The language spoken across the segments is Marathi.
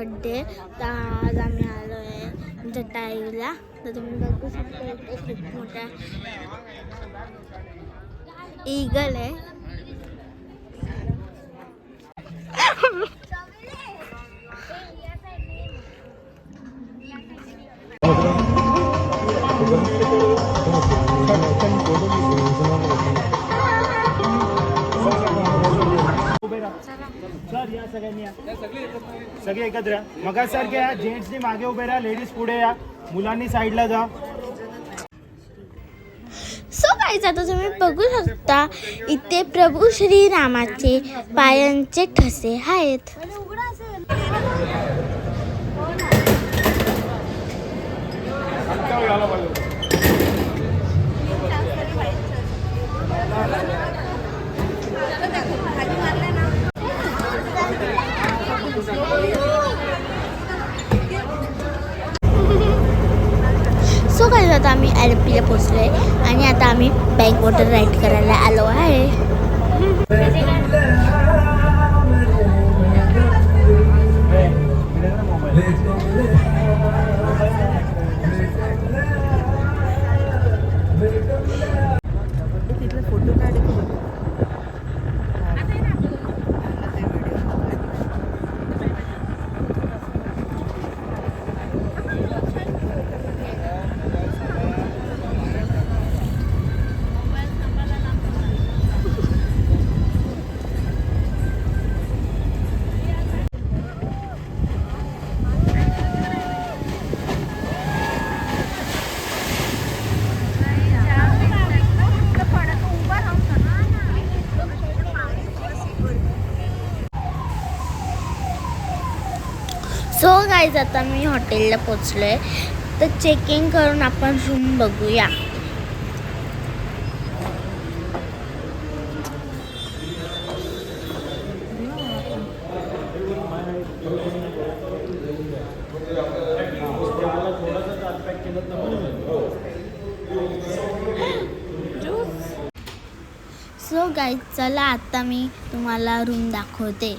बर्थडे. तर आज आम्ही आलो आहे आमच्या ताईला. तर तुम्ही बघू शकता इथे खूप मोठा ईगल आहे. सर या सगळ्यांनी सगळे एकत्र या. मगासारखे या. जेंट्सनी मागे उभे राहा, लेडीज पुढे या, मुलांनी साईडला जा. सो गाईज आता तुम्ही बघू शकता इथे प्रभू श्रीरामाचे पायांचे ठसे आहेत. सो गाईज आता आम्ही LPला पोहोचलोय आणि आता आम्ही बॅक वॉटर राईड करायला आलो आहे. सो गाईज आता मी हॉटेलला पोचलोय. तर चेकिंग करून आपण रूम बघूया. सो गाईज चला आता मी तुम्हाला रूम दाखवते.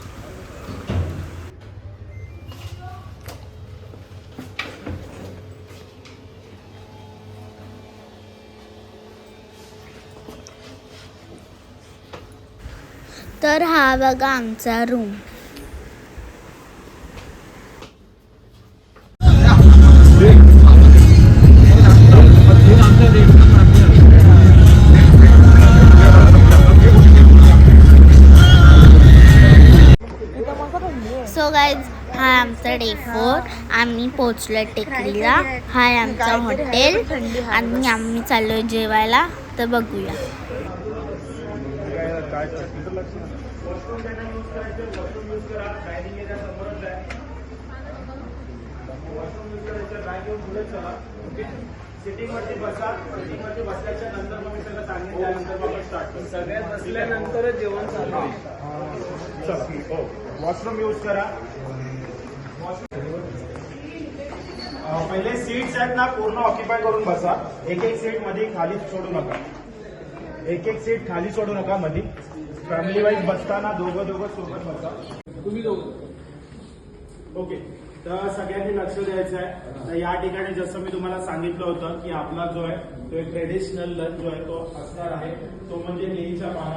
तर हा बघा आमचा रूम. सो गाईज हा आमचा डे 4. आम्ही पोचलो टेकडीला. हा आहे आमचा हॉटेल आणि आम्ही चाललोय जेवायला. तर बघूया. सिटिंग वरती बसा. सिटिंग वरती बसल्याच्या नंतर मग मी सगळं सांगितल्यानंतर मग स्टार्ट करू. सगळ्यात बसल्यानंतरच जेवण चालू आहे. वॉशरूम यूज करा. पहिले सीट्स आहेत ना पूर्ण ऑक्युपाय करून बसा. एक एक सीट मध्ये खाली सोडू नका. एक एक सीट खाली सोडू नका. मध्ये फॅमिली वाईज बसताना दोघं सोबत बसा. तुम्ही दोघं ओके. तर सगळ्यांनी लक्ष द्यायचं आहे. तर या ठिकाणी जसं मी तुम्हाला सांगितलं होतं की आपला जो आहे तो एक ट्रेडिशनल लंच जो आहे तो असणार आहे. तो म्हणजे केळीच्या पाना.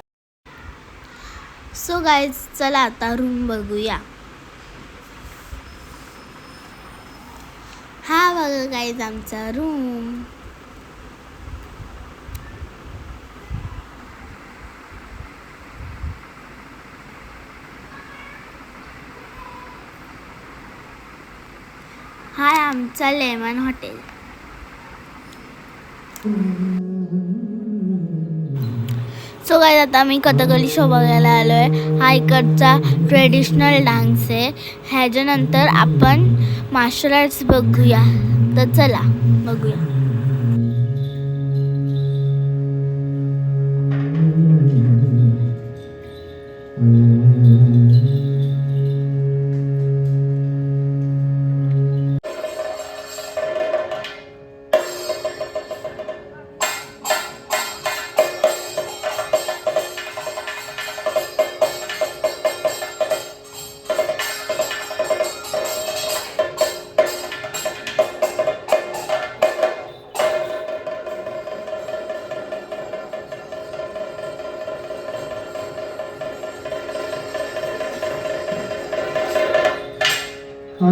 सो गाईज चला आता रूम बघूया. हा बघा गाईज आमचा रूम. हा आमचा लेमन हॉटेल. सो गाईज आता आम्ही कथकली शो बघायला आलो आहे. हा इकडचा ट्रेडिशनल डान्स आहे. ह्याच्यानंतर आपण मार्शल आर्ट्स बघूया. तर चला बघूया. सो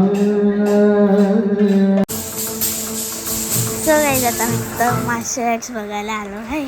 गाईज आता मस्त मार्शल आर्ट्स बघायला आलो आहे.